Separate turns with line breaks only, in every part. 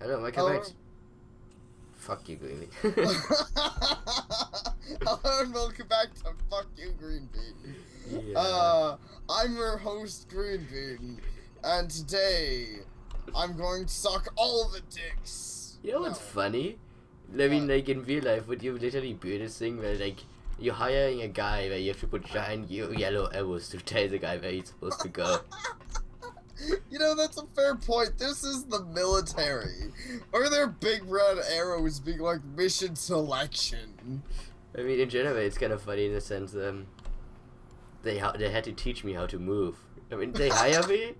Hello, welcome back. Fuck you, Green Bean.
Hello and welcome back to Fuck You, Green Bean.
Yeah.
I'm your host, Green Bean, and today I'm going to suck all the dicks.
You know what's funny? I mean, like in real life, would you literally do this thing where, like, you're hiring a guy where you have to put giant yellow arrows to tell the guy where he's supposed to go?
You know, that's a fair point. This is the military. Are there big red arrows being like mission selection?
I mean, in general, it's kind of funny in the sense they had to teach me how to move. I mean, they hire me.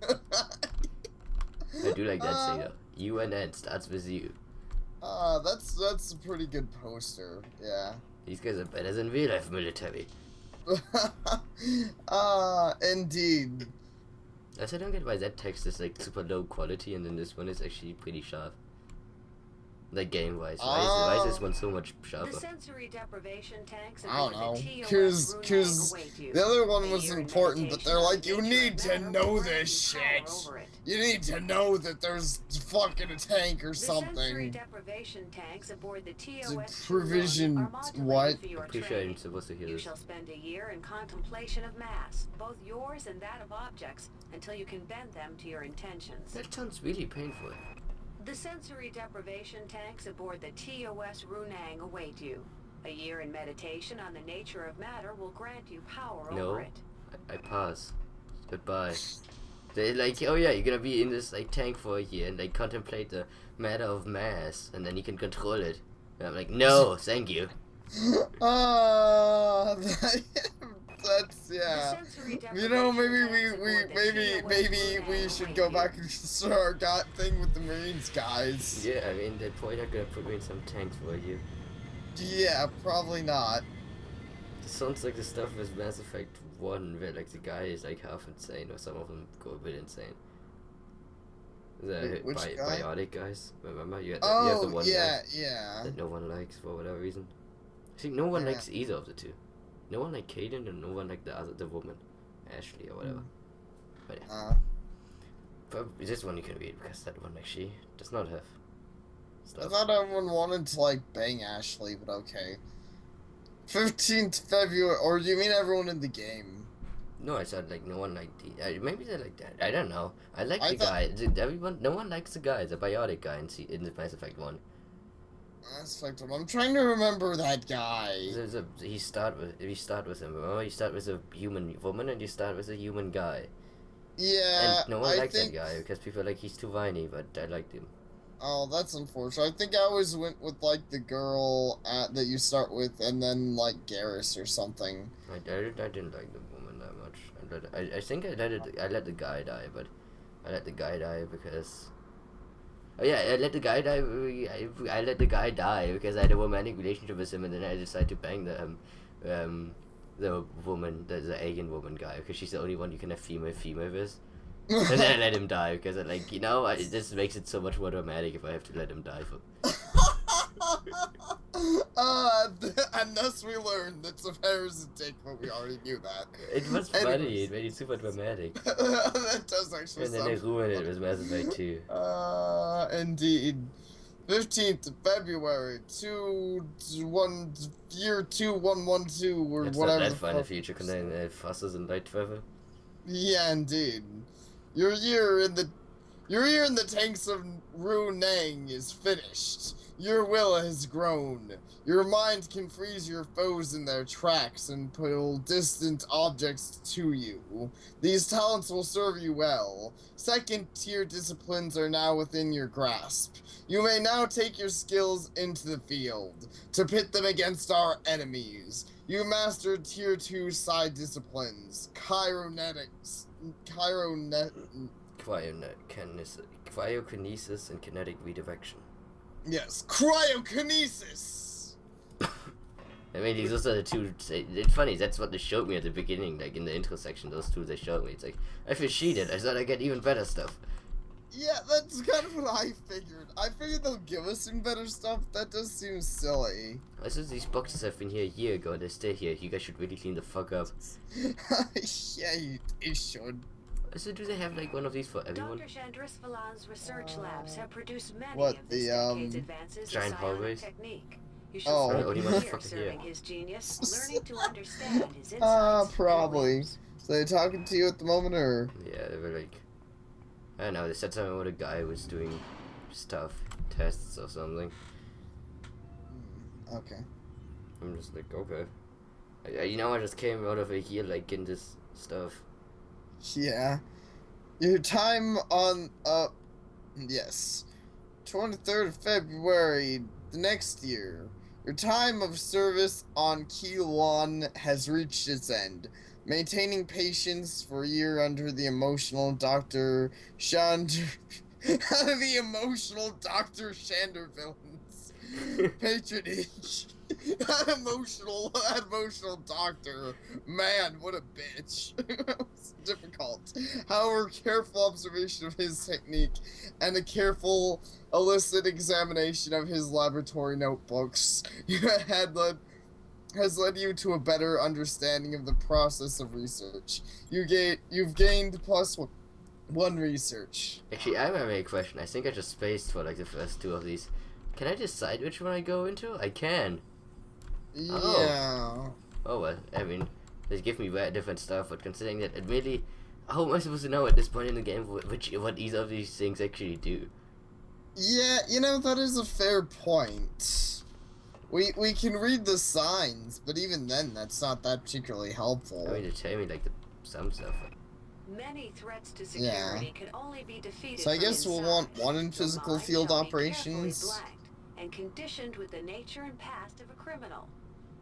I do like that thing though. UNN starts with you.
That's a pretty good poster. Yeah.
These guys are better than real life military.
Indeed.
Also, I don't get why that text is like super low quality and then this one is actually pretty sharp. Like game wise. Why is this one so much sharper?
The sensory deprivation tanks
I don't know.
Cause
the other one was important, but they're like, you need to know this shit. You need to know that there's fucking a tank or something.
The sensory deprivation tanks aboard the TOS
provision what?
I'm pretty sure I'm supposed to hear
You
this.
shall spend a year in contemplation of mass, both yours and that of objects, until you can bend them to your intentions.
That sounds really painful.
The sensory deprivation tanks aboard the TOS Runang await you. A year in meditation on the nature of matter will grant you power over it.
I pass. Goodbye. They're like, oh yeah, you're gonna be in this like tank for a year and like contemplate the matter of mass, and then you can control it. And I'm like, no, thank you.
That's yeah. You know, maybe we should go back and start our thing with the Marines, guys.
Yeah, I mean, they're probably not gonna put me in some tanks for you.
Yeah, probably not.
This sounds like the stuff with Mass Effect 1, where like the guy is like half insane, or some of them go a bit insane. The biotic guys, remember? You have the one
yeah,
guy
yeah.
that no one likes for whatever reason. I think no one likes either of the two. No one liked Kaden and no one liked the woman, Ashley or whatever. But yeah. But this one you can read because that one actually does not have stuff.
I thought everyone wanted to like bang Ashley, but okay. 15th February, or do you mean everyone in the game?
No, I said like no one liked the. Maybe they like that. I don't know. I like the guy. No one likes the guy, the biotic guy in the Mass Effect 1.
I'm trying to remember that guy.
You start with him. Remember, you start with a human woman and you start with a human guy.
Yeah.
And no one likes that guy because people are like he's too whiny, but I liked him.
Oh, that's unfortunate. I think I always went with like the girl that you start with, and then like Garrus or something.
I didn't like the woman that much. I think I let the guy die, but I let the guy die because. Oh yeah, I let the guy die. I let the guy die because I had a romantic relationship with him, and then I decided to bang the woman, the alien woman guy, because she's the only one you can have female with. And then I let him die because I like, you know, this makes it so much more dramatic if I have to let him die for.
And thus we learned that Sapare is a dick, but we already knew that.
It was funny. It made it super dramatic.
That does actually.
And then they ruined it with Mass Effect 2.
Indeed. 15th of February, year 2112, or
It's
whatever.
Not that fun if you contain fusses and light travel.
Yeah, indeed. Your year in the tanks of Runang is finished. Your will has grown. Your mind can freeze your foes in their tracks and pull distant objects to you. These talents will serve you well. Second-tier disciplines are now within your grasp. You may now take your skills into the field to pit them against our enemies. You mastered Tier 2 side disciplines,
Cryokinesis and kinetic redirection.
Yes, cryokinesis!
I mean, these are the two. It's funny, that's what they showed me at the beginning, like in the intro section, those two they showed me. It's like, I feel cheated, I thought I'd get even better stuff.
Yeah, that's kind of what I figured. I figured they'll give us some better stuff. That does seem silly.
I said these boxes have been here a year ago, they're still here. You guys should really clean the fuck up.
Yeah, you should.
So do they have like one of these for everyone?
Dr. Chandris Valan's research labs have produced many
what,
of this decade's advances in
giant
psionic
hallways?
technique. You shall spend
Only
a year
motherfucker
serving
here.
his genius, learning to understand his insights
probably.
and whims.
So they talking to you at the moment, or?
Yeah, they were like, I don't know. They said something about a guy was doing stuff, tests or something.
Okay.
I'm just like, okay. I just came out of here like in this stuff.
Yeah. Your time on, yes. 23rd of February, the next year. Your time of service on Keel 1 has reached its end. Maintaining patience for a year under the emotional Dr. Dr. Chanderville's patronage. That emotional doctor. Man, what a bitch. It's difficult. However, careful observation of his technique and a careful illicit examination of his laboratory notebooks has led you to a better understanding of the process of research. You've gained plus one research.
Actually, I have a question. I think I just spaced for like the first two of these. Can I decide which one I go into? I can.
Yeah.
Oh well, I mean, they give me very different stuff, but considering that, admittedly, how am I supposed to know at this point in the game what each of these things actually do?
Yeah, that is a fair point. We can read the signs, but even then, that's not that particularly helpful.
I mean, they tell me like some stuff.
Many threats to security can only be defeated.
So I guess we'll want one in
Your
physical
mind
field
shall be
operations.
carefully blanked and conditioned with the nature and past of a criminal.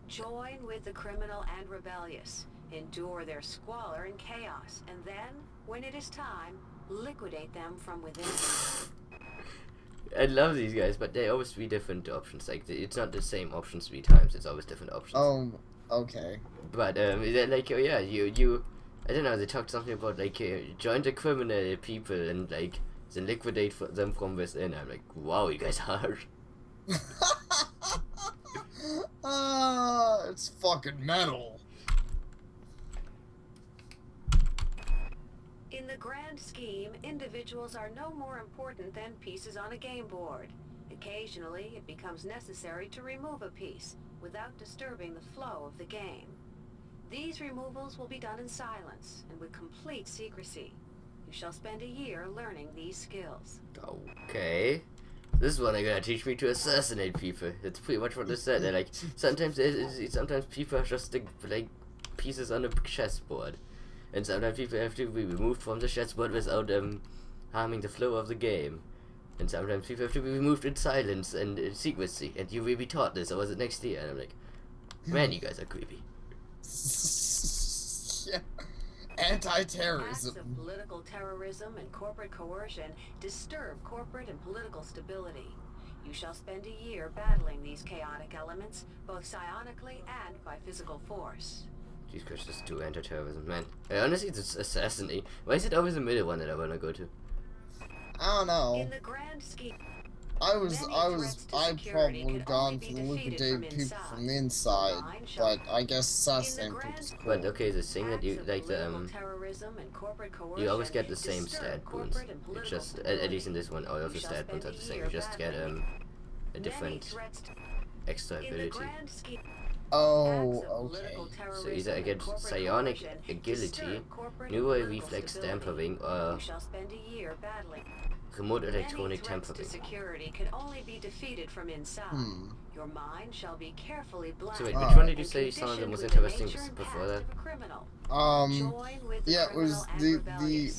Join with the criminal and rebellious. Endure their squalor and chaos, and then, when it is time, liquidate them from within.
I love these guys, but they always be different options. Like it's not the same options 3 times. It's always different options.
Oh, okay.
But they're like, oh yeah, you. I don't know. They talked something about like join the criminal people and like then liquidate them from within. I'm like, wow, you guys are.
It's fucking metal.
In the grand scheme, individuals are no more important than pieces on a game board. Occasionally, it becomes necessary to remove a piece without disturbing the flow of the game. These removals will be done in silence and with complete secrecy. You shall spend a year learning these skills.
Okay. This one they're gonna teach me to assassinate people. That's pretty much what they said. They're like, sometimes people are just like pieces on a chessboard. And sometimes people have to be removed from the chessboard without harming the flow of the game. And sometimes people have to be removed in silence and secrecy. And you will be taught this, or was it next year? And I'm like, man, you guys are creepy.
Yeah. Anti-terrorism.
Acts of political terrorism and corporate coercion disturb corporate and political stability. You shall spend a year battling these chaotic elements, both psionically and by physical force.
Jesus Christ, just do anti-terrorism, man. Honestly, it's assassinate. Why is it always the middle one that I wanna go to?
I don't know.
In the grand scheme,
I probably would have gone for the liquidated people from the inside, but I guess assassinating people's cool.
But okay, the thing that you like you always get the same stat boons. It's just at least in this one, all of the stat boons are the same. You just get a different extra ability.
Oh, okay.
So either I get psionic agility, neural reflex dampering, or remote electronic tampering.
Security can only be defeated from inside. Your mind shall be carefully blanked.
So wait, which one did you say sounded the most interesting before that?
Yeah, it was the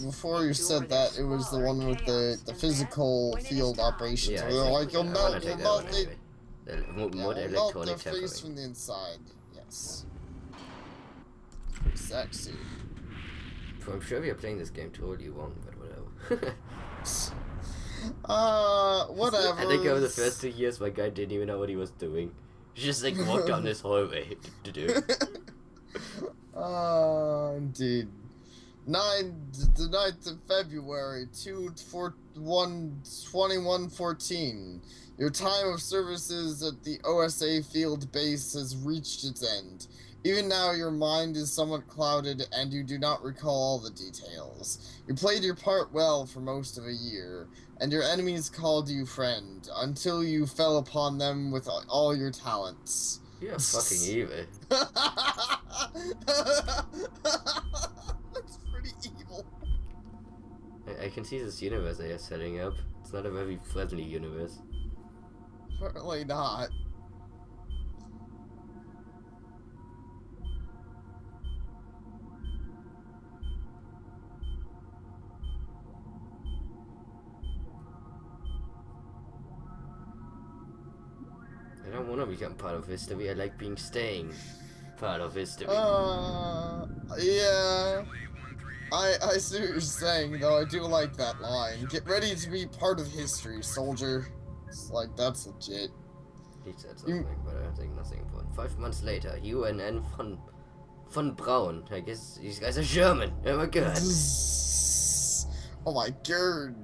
before you said that, it was the one with the physical field operations.
Yeah,
where they're like, you'll melt it.
The remote
Melt
electronic
their face
tampering.
from the inside. Yes. Pretty sexy.
I'm sure we are playing this game totally wrong, but whatever.
Whatever.
I think over the first 2 years, my guy didn't even know what he was doing. He just like walked down this hallway to do.
Indeed. The 9th of February, 2114. Your time of services at the OSA field base has reached its end. Even now, your mind is somewhat clouded and you do not recall all the details. You played your part well for most of a year, and your enemies called you friend, until you fell upon them with all your talents.
You're fucking evil.
That's pretty evil.
I can see this universe they are setting up. It's not a very friendly universe.
Apparently not.
I don't want to become part of history. I like staying part of history.
Yeah. I see what you're saying, though. I do like that line. Get ready to be part of history, soldier. It's like, that's legit.
He said something, but I think nothing important. 5 months later, you and von Braun. I guess these guys are German. Oh my god.
Oh my god.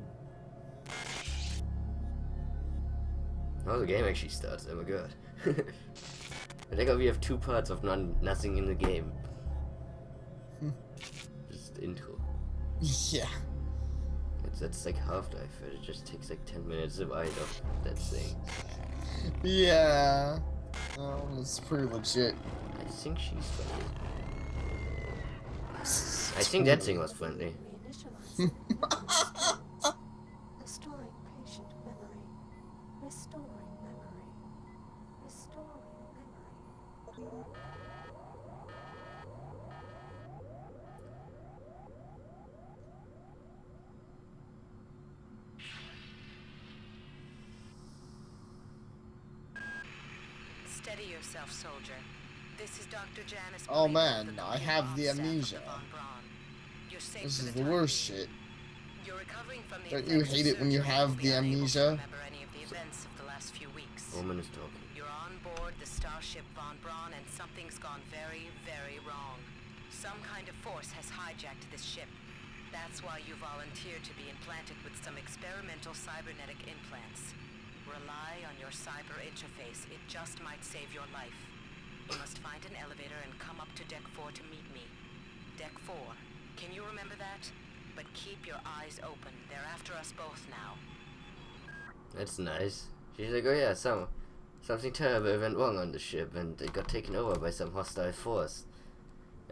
Now the game actually starts. Oh my god. I think we have 2 parts of nothing in the game. Just intro.
Yeah.
That's like Half-Life. It just takes like 10 minutes to write of that thing.
Yeah. Oh, that's pretty legit.
I think she's friendly. I think that thing was friendly.
Restoring patient memory. Restoring memory. Restoring memory.
Steady yourself, soldier. This is Dr. Janice.
Oh
Ponyrainbow,
man,
the
I have the
staff of
amnesia.
Von Braun. You're safe
This
for
is
the
the
time
worst
being.
shit.
You're recovering from the
Don't you
effects of
hate it when you
surgery
have
and will
the
be unable to
amnesia?
remember any of the events of the last few weeks.
Woman is talking.
You're on board the starship Von Braun, and something's gone very, very wrong. Some kind of force has hijacked this ship. That's why you volunteered to be implanted with some experimental cybernetic implants. Rely on your cyber interface. It just might save your life. You must find an elevator and come up to Deck 4 to meet me. Deck 4. Can you remember that? But keep your eyes open. They're after us both now.
That's nice. She's like, oh yeah, something terrible went wrong on the ship, and it got taken over by some hostile force.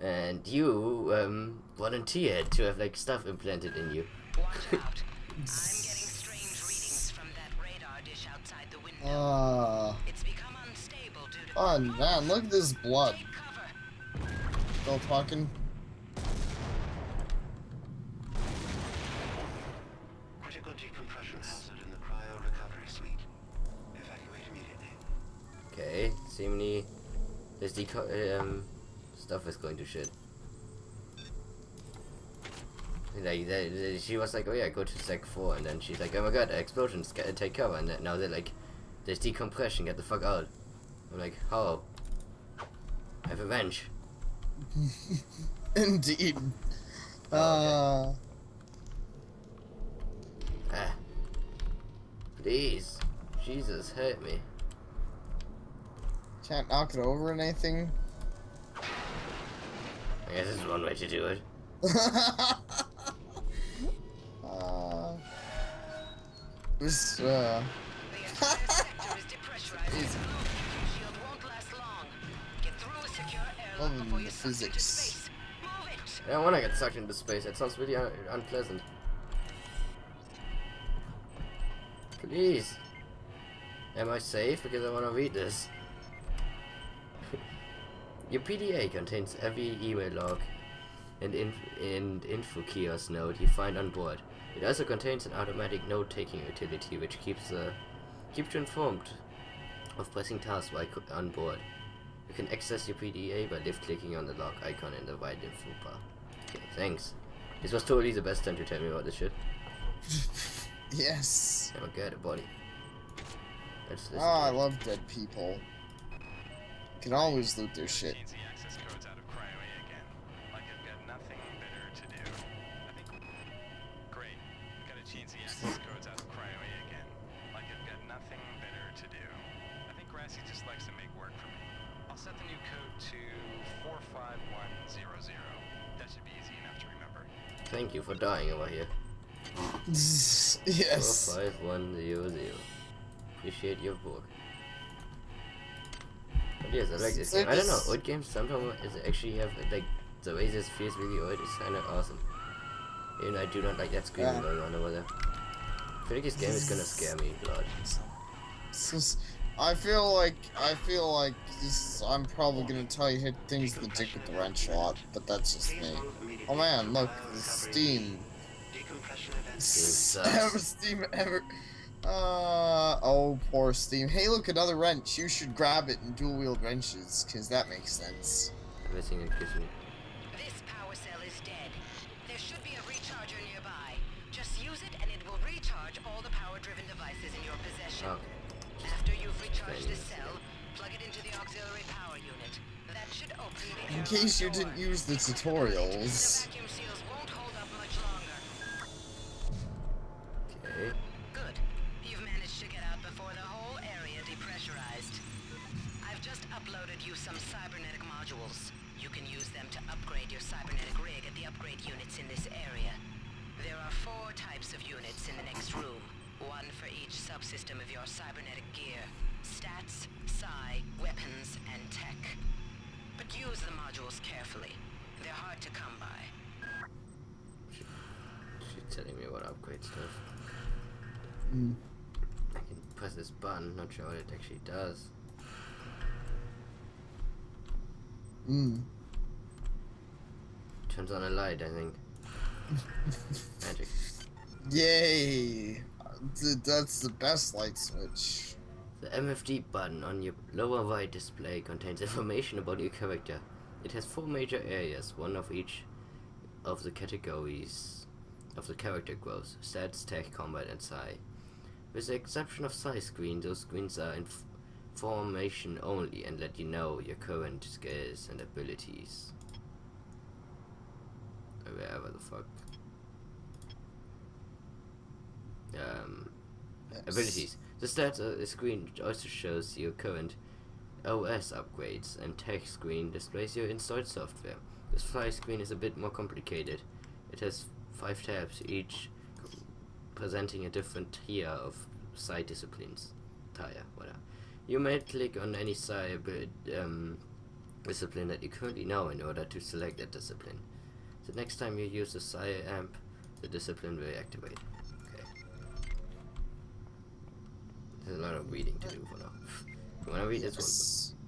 And you, volunteered to have, like, stuff implanted in you.
Watch out. I'm getting strange readings from that radar dish outside the window. It's become unstable due to...
Oh man, look at this blood.
Take cover.
Still talking.
Critical decompression hazard in the cryo recovery suite. Evacuate immediately.
Okay, seemingly this stuff is going to shit. Like, she was like, oh yeah, go to Sec 4, and then she's like, oh my god, explosions, take cover, and then, now they're like, there's decompression, get the fuck out. I'm like, how? I have revenge.
Indeed.
Ah. Please. Jesus, help me.
Can't knock it over or anything.
I guess this is one way to do it.
This,
The entire sector is depressurized. The shield won't last long. Get through a secure airlock
Loving
before
the
you're sucked into
physics.
space. Move it!
I don't want to get sucked into space. That sounds really unpleasant. Please. Am I safe? Because I want to read this. Your PDA contains every email log and info kiosk node you find on board. It also contains an automatic note-taking utility which keeps you informed of pressing tasks while on board. You can access your PDA by left-clicking on the log icon in the right info bar. Okay, thanks. This was totally the best time to tell me about this shit.
yes.
Oh my god, a body. Let's listen
Ah, I
to it.
love dead people. You can always loot their shit.
Change the access codes out of cryo A again. Like I've got nothing better to do. I think... Great. Gotta change the access codes out of cryo A again. Like I've got nothing better to do. I think Grassy just likes to make work for me. I'll set the new code to 45100. That should be easy enough to remember.
Thank you for dying over here.
Yes.
45100. Appreciate your book. But yes, I like this game. I don't know, old games sometimes actually have like the way this feels really old is kind of awesome. Even I do not like that screaming going on over there. I feel like this game is gonna scare me a lot.
I feel like this, I'm probably gonna tell you hit things in the dick with the wrench a lot, but that's just me. Oh man, look, the Steam. Steam ever. Oh, poor Steam. Hey, look, another wrench. You should grab it and dual-wield wrenches, because that makes sense.
Everything it gives me.
This power cell is dead. There should be a recharger nearby. Just use it and it will recharge all the power-driven devices in your possession.
Okay.
After you've recharged the cell, plug it into the auxiliary power unit. That should open the
In
airlock
case you
door.
didn't use the
The
tutorials.
vacuum seals won't hold up much longer.
Okay.
Good. You've managed to get out before the whole area depressurized. I've just uploaded you some cybernetic modules. You can use them to upgrade your cybernetic rig at the upgrade units in this area. There are 4 types of units in the next room. One for each subsystem of your cybernetic gear. Stats, psi, weapons, and tech. But use the modules carefully. They're hard to come by.
She's telling me what upgrade stuff.
Mm.
I can press this button, not sure what it actually does.
Mm.
Turns on a light, I think. Magic.
Yay! That's the best light switch.
The MFD button on your lower right display contains information about your character. It has 4 major areas, one of each of the categories of the character growth: stats, tech, combat, and psi. With the exception of psi screen, those screens are information only and let you know your current skills and abilities. Or wherever the fuck.
Yes.
Abilities. The stats screen also shows your current OS upgrades, and tech screen displays your installed software. This psi screen is a bit more complicated. It has 5 tabs, each presenting a different tier of psi disciplines. Whatever. You may click on any psi discipline that you currently know in order to select that discipline. The next time you use the psi amp, the discipline will activate. Okay. There's a lot of reading to do for now. You wanna read this one?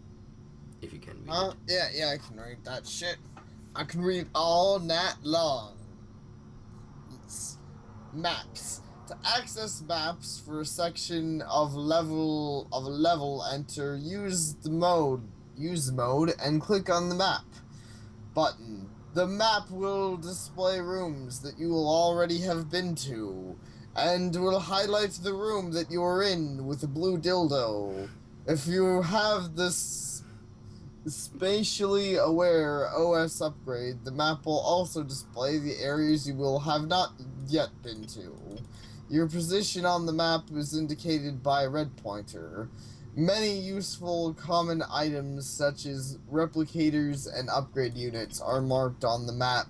If you can read it.
Yeah, I can read that shit. I can read all night long. It's maps. To access maps for a section of a level, enter use mode and click on the map button. The map will display rooms that you will already have been to, and will highlight the room that you are in with a blue dildo. If you have this spatially aware OS upgrade, the map will also display the areas you will have not yet been to. Your position on the map is indicated by a red pointer. Many useful common items such as replicators and upgrade units are marked on the map,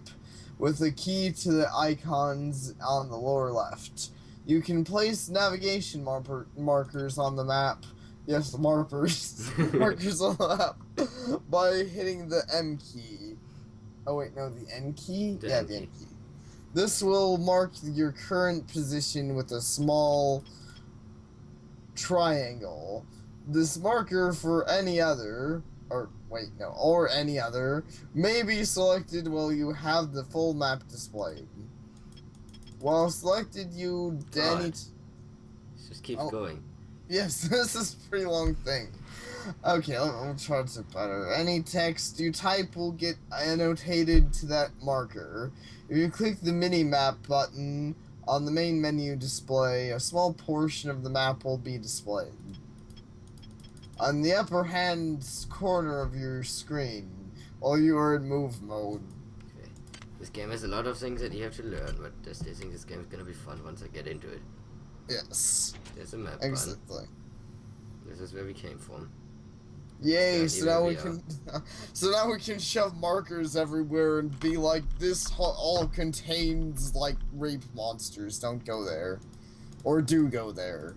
with a key to the icons on the lower left. You can place navigation markers on the map. Yes, markers. Markers on the map by hitting the M key. Oh wait, no, the N key?
The
yeah,
N
the N
key.
key. This will mark your current position with a small triangle. This marker for any other, or any other, may be selected while you have the full map displayed. While selected, you then
God. It just keeps going.
Yes, this is a pretty long thing. Okay, I'll try to better. Any text you type will get annotated to that marker. If you click the mini-map button on the main menu display, a small portion of the map will be displayed. On the upper hand corner of your screen, while you are in move mode.
Okay. This game has a lot of things that you have to learn, but I still think this game is gonna be fun once I get into it.
Yes,
There's a map button.
exactly.
This is where we came from.
Yay!
Yeah,
So now we
even
can, so now we can shove markers everywhere and be like, this all contains like rape monsters. Don't go there, or do go there.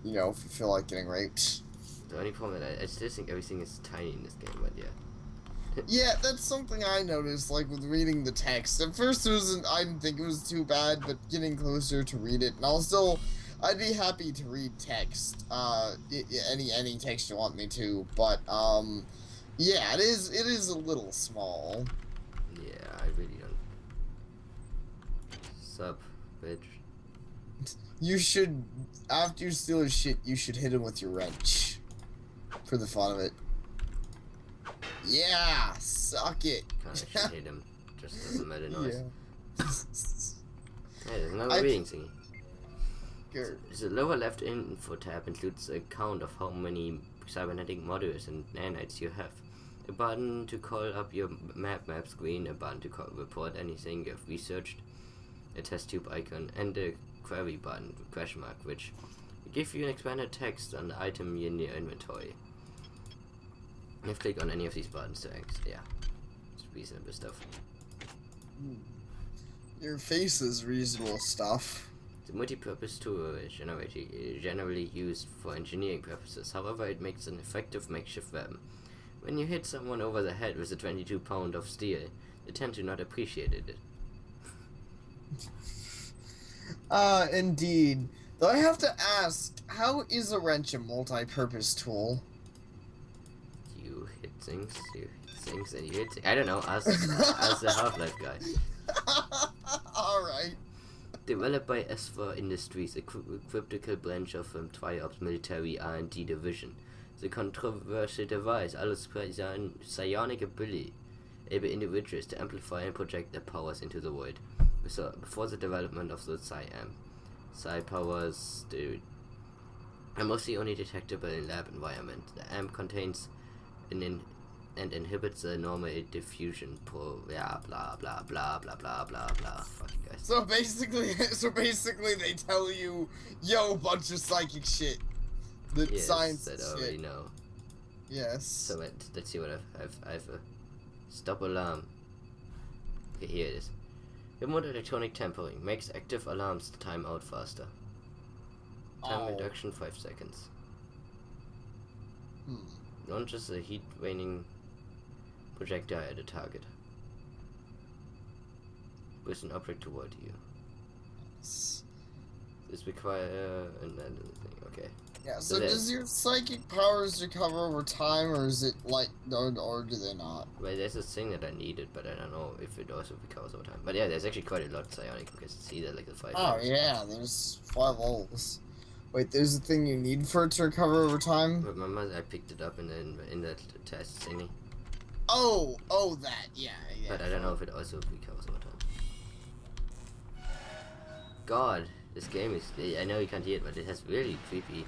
You know, if you feel like getting raped.
The only problem is I still think everything is tiny in this game, but yeah.
Yeah, that's something I noticed, like, with reading the text. At first, I didn't think it was too bad, but getting closer to read it, and I'd be happy to read text, any text you want me to, but, yeah, it is a little small.
Yeah, I really don't. Sup, bitch.
You should, after you steal his shit, you should hit him with your wrench. For the fun of it. Yeah, suck it.
Kinda should hit him. Just doesn't matter noise.
Yeah.
Hey, there's another reading thingy.
Good.
The lower left info tab includes a count of how many cybernetic modules and nanites you have. A button to call up your map screen, a button to report anything you've researched, a test tube icon, and a query button, question mark, which will give you an expanded text on the item in your inventory. You have to click on any of these buttons to yeah, it's reasonable stuff.
Your face is reasonable stuff.
The multi-purpose tool is generally used for engineering purposes, however it makes an effective makeshift weapon. When you hit someone over the head with a 22 pound of steel, they tend to not appreciate it.
Indeed. Though I have to ask, how is a wrench a multi-purpose tool?
You hit things, and you hit things. I don't know, as the Half-Life guy.
Alright.
Developed by S4 Industries, a cryptical branch of Triop's military R&D division. The controversial device allows psionic able individuals to amplify and project their powers into the void. Before the development of the Psi powers are mostly only detectable in lab environment. The amp contains and inhibits the normal diffusion blah blah blah blah blah blah blah blah. Fuck you guys.
So basically they tell you, yo, bunch of psychic shit. The
Yes,
science
that I
shit.
already know.
Yes.
So let's see what I've stop alarm. Okay, here it is. Remote electronic tampering makes active alarms time out faster. Time reduction 5 seconds. Launches a heat waning projectile at a target. With an object toward you. This require another thing. Okay.
Yeah, so does your psychic powers recover over time, or is it like, or do they not?
Well, there's this thing that I needed, but I don't know if it also recovers over time. But yeah, there's actually quite a lot of psionic, because it's either like the 5
Oh
levels.
yeah, there's 5 levels. Wait, there's a thing you need for it to recover over time?
Remember, I picked it up in that test thingy.
Oh, that, yeah.
But I don't know if it also recovers over time. God, this game is, I know you can't hear it, but it has really creepy,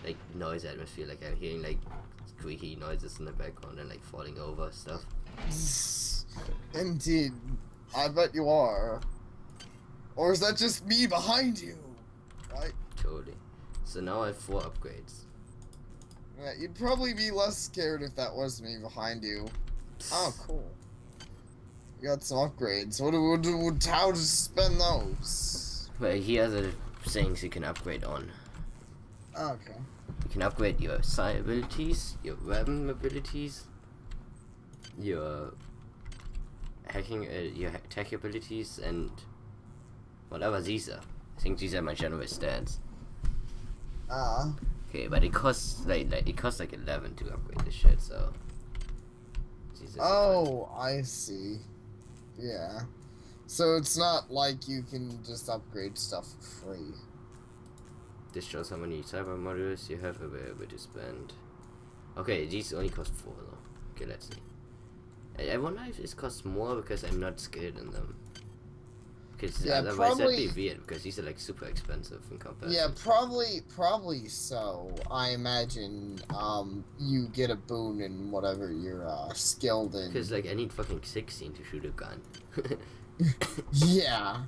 like, noise atmosphere. Like, I'm hearing, like, squeaky noises in the background and, like, falling over stuff.
Indeed. I bet you are. Or is that just me behind you? Right?
Totally. So now I have 4 upgrades.
Yeah, you'd probably be less scared if that was me behind you. Oh, cool. You got some upgrades. How to spend those?
But here are the things you can upgrade on.
Okay.
You can upgrade your psi abilities, your weapon abilities, your hacking, your tech abilities, and whatever these are. I think these are my general stats. Okay, but it costs like 11 to upgrade this shit. So.
Oh, I see. Yeah. So it's not like you can just upgrade stuff for free.
This shows how many cyber modules you have available to spend. Okay, these only cost 4 though. Okay, let's see. I wonder if this costs more because I'm not skilled in them. Because
yeah,
otherwise that'd be weird, because these are like super expensive in comparison.
Yeah, probably so. I imagine you get a boon in whatever you're skilled in.
Because like I need fucking 16 to shoot a gun.
Yeah.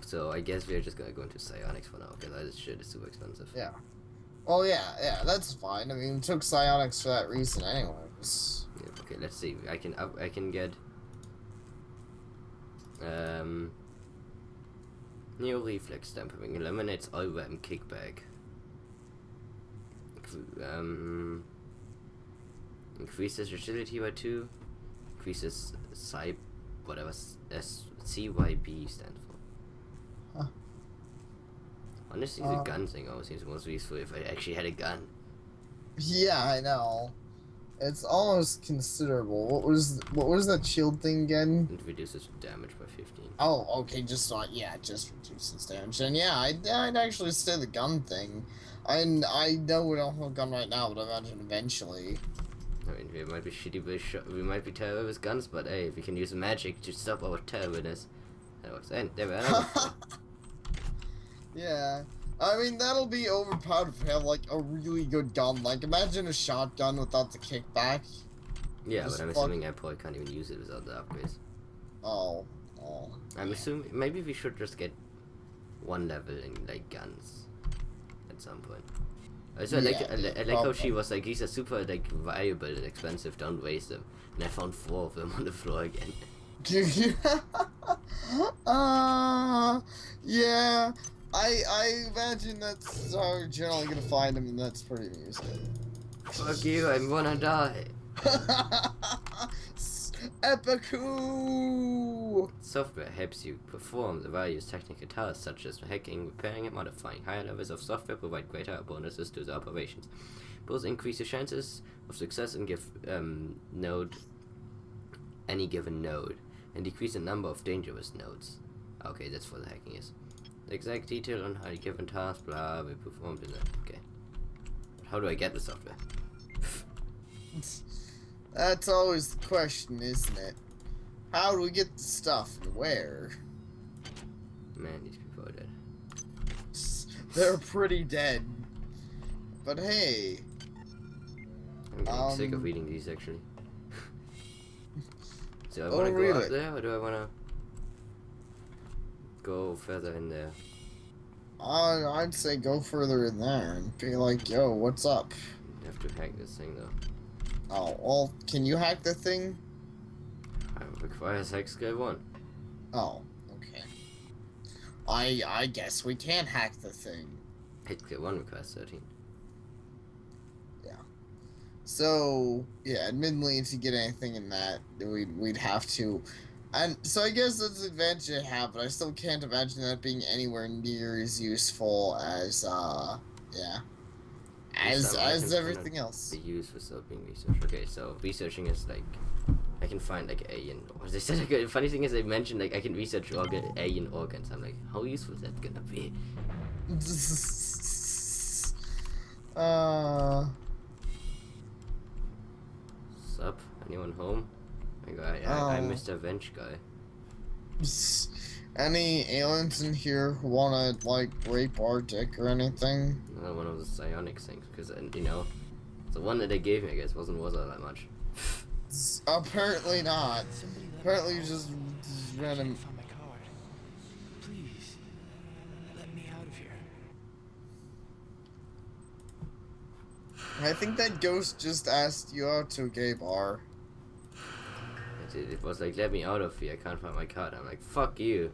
So I guess we're just gonna go into psionics for now, because this shit is super expensive.
Yeah. Oh yeah, that's fine. I mean, we took psionics for that reason, anyways.
Yeah, okay, let's see. I can get Neo reflex dampening eliminates all weapon kickback. Increases agility by 2. Increases whatever CYB stand for.
Huh.
Honestly, the gun thing always seems most useful if I actually had a gun.
Yeah, I know. It's almost considerable. What was that shield thing again?
It reduces damage by 15.
Oh, okay, just reduces damage. And yeah, I'd actually say the gun thing. I know we don't have a gun right now, but I imagine eventually.
I mean, we might be shitty with we might be terrible with guns, but hey, if we can use magic to stop our terribleness, that works. And there we are.
Yeah. I mean, that'll be overpowered if we have, like, a really good gun. Like, imagine a shotgun without the kickback.
Yeah,
Just
but I'm assuming I probably can't even use it without the upgrades.
Oh.
I'm assuming maybe we should just get one level in, like, guns at some point. Also, I like how she was like, these are super, like, valuable and expensive, don't waste them. And I found 4 of them on the floor again.
Yeah. I imagine that's how you're generally gonna find them, and that's pretty amusing.
Fuck you, I wanna die.
Epicoo!
Software helps you perform the various technical tasks such as hacking, repairing, and modifying. Higher levels of software provide greater bonuses to the operations. Both increase your chances of success and give any given node, and decrease the number of dangerous nodes. Okay, that's what the hacking is. The exact detail on how a given task, blah, we performed in that. Okay. But how do I get the software?
That's always the question, isn't it? How do we get the stuff and where?
Man, these people are dead.
They're pretty dead. But hey.
I'm getting sick of reading these actually. So I
Oh,
wanna go
really?
up there, or do I wanna go further in there?
I'd say go further in there and be like, yo, what's up?
I have to hack this thing though.
Oh, well, can you hack the thing?
It requires hack skill 1.
Oh, okay. I guess we can hack the thing.
Hack skill 1 requires 13.
So, yeah, admittedly, if you get anything in that, we'd have to. And so I guess that's the advantage I have, but I still can't imagine that being anywhere near as useful as, yeah. As everything else.
Be used without being researched. Okay, so researching is like, I can find like alien. They said like, the funny thing is they mentioned like I can research alien organs. I'm like, how useful is that gonna be? Sup? Anyone home? I'm Mr. Venge guy.
Any aliens in here who wanna, like, rape our dick or anything?
Another one of the psionics things, because, you know, the one that they gave me, I guess, wasn't worth all that much.
Apparently not. Apparently you just random.
Found my card. Please, let me out of here.
I think that ghost just asked you out to a gay bar.
It was like, let me out of here, I can't find my card. I'm like, fuck you.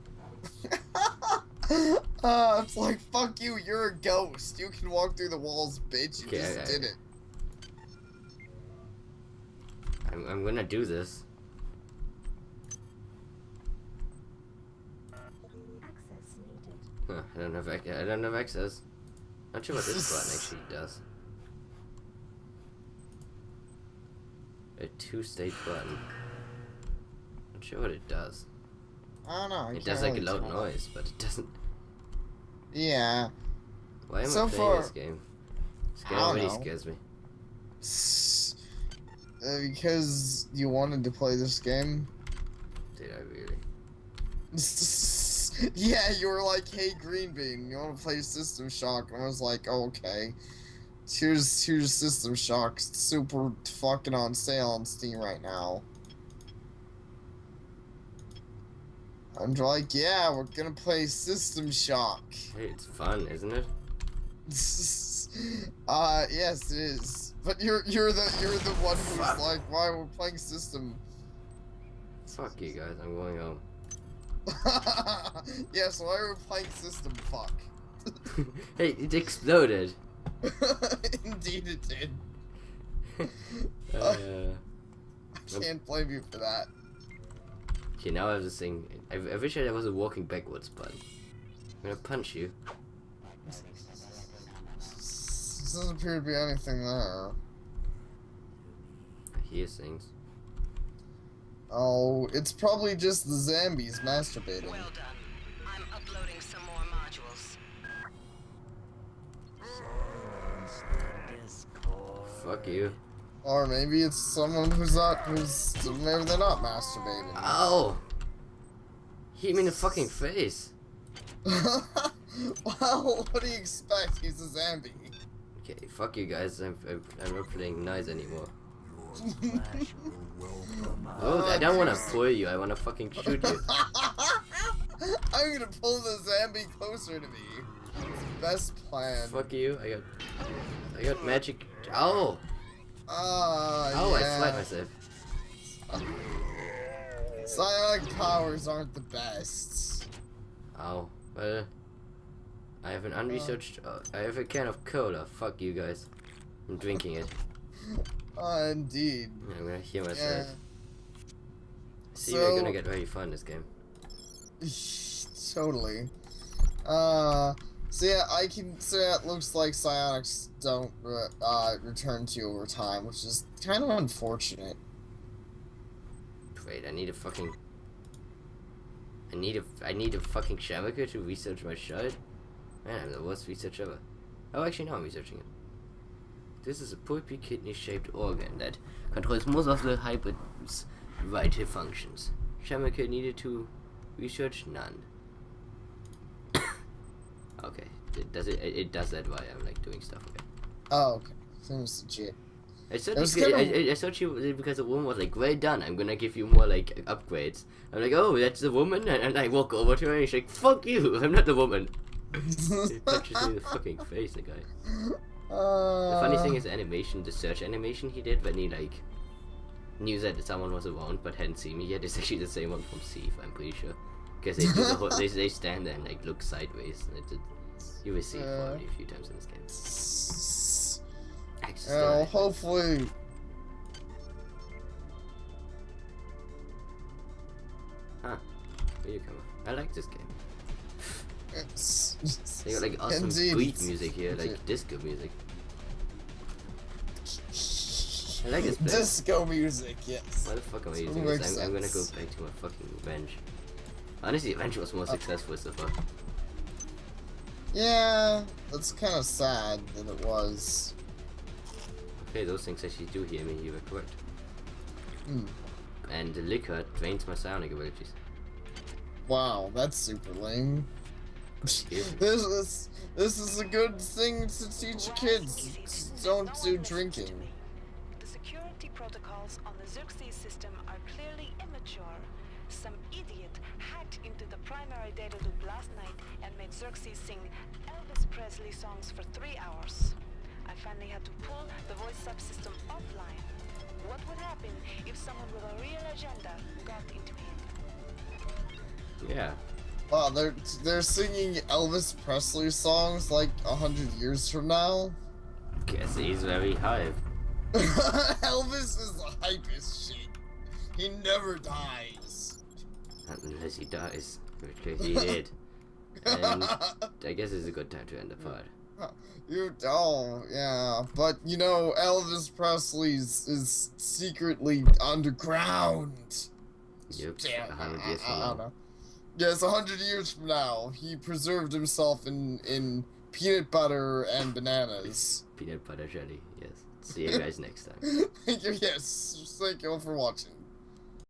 It's like, fuck you, you're a ghost. You can walk through the walls, bitch. You just did it.
I'm gonna do this.
Access needed.
Huh, I don't have access. Not sure what this button actually does. A 2-state button. Not sure what it does.
I don't know.
It does like a loud noise, but it doesn't.
Yeah.
Why am
So
I playing
far-
this game? This game
I don't
already
know.
scares me.
Because you wanted to play this game?
Did I really?
Yeah, you were like, hey, Green Bean, you want to play System Shock? And I was like, oh, okay. Here's System Shock. It's super fucking on sale on Steam right now. I'm like, yeah, we're gonna play System Shock.
Hey, it's fun, isn't it?
Yes, it is. But you're the one who's like, why we're playing system.
Fuck you guys, I'm going home.
Yes, why are we playing system? Fuck.
Hey, it exploded.
Indeed, it did.
Uh,
I can't blame you for that.
okay, now I have this thing. I wish there was a walking backwards button. I'm gonna punch you.
Doesn't appear to be anything there.
I hear things.
Oh, it's probably just the zombies masturbating.
Well done. I'm uploading some more modules.
Fuck you.
Or maybe it's someone maybe they're not masturbating.
Ow! Hit me in the fucking face.
Well, what do you expect? He's a zombie.
Okay, fuck you guys. I'm not playing nice anymore. Oh, I don't want to pull you. I want to fucking shoot you.
I'm gonna pull the zombie closer to me. It's the best plan.
Fuck you. I got magic. Ow! Oh,
yeah.
I slight myself.
Psionic powers aren't the best.
Ow. Well, I have an unresearched. I have a can of cola. Fuck you guys. I'm drinking it.
Indeed.
I'm gonna heal myself.
Yeah.
See, we're gonna get very fun this game.
Totally. So yeah, it looks like psionics don't return to you over time, which is kind of unfortunate.
Wait, I need a fucking chemical to research my shard? Man, I'm the worst researcher ever. Oh, actually, no, I'm researching it. This is a pulpy kidney-shaped organ that controls most of the hybrid's vital functions. Chemical needed to research? None. Okay, it does that while I'm like doing stuff. Okay.
Oh, okay. Seems legit.
I thought you because the woman was like, well done, I'm gonna give you more like upgrades. I'm like, oh, that's the woman, and I walk over to her and she's like, fuck you, I'm not the woman. He punches me in the fucking face, the guy. The funny thing is the search animation he did when he like knew that someone was around but hadn't seen me yet is actually the same one from Thief, I'm pretty sure. Because they do the whole, they stand there and like look sideways. And you will see it probably a few times in this game.
Well, hopefully.
Huh. Where you come from? I like this game. They got like awesome beat music here, like disco music. I like this place.
Disco music, yes.
Why the fuck am I using this? I'm gonna go back to my fucking Revenge. Honestly, Revenge was more successful so far.
Yeah, that's kind of sad that it was.
Okay, those things actually do hear me, you were correct.
Hmm.
And the liquor drains my psionic abilities.
Wow, that's super lame. This is a good thing to teach kids. Don't do drinking.
The security protocols on the Xerxes system are clearly immature. Some idiot hacked into the primary data loop last night and made Xerxes sing Elvis Presley songs for 3 hours. I finally had to pull the voice subsystem offline. What would happen if someone with a real agenda got into him?
Yeah.
Wow, they're singing Elvis Presley songs like 100 years from now.
Guess he's very hype.
Elvis is the hypest shit. He never dies.
Not unless he dies, which he did. And I guess it's a good time to end the pod.
Yeah, but you know, Elvis Presley's is secretly underground.
Yep,
Damn,
100 years from
I don't
now.
know. Yes, 100 years from now, he preserved himself in peanut butter and bananas.
Peanut butter jelly, yes. See you guys next time.
Yes, thank you all for watching.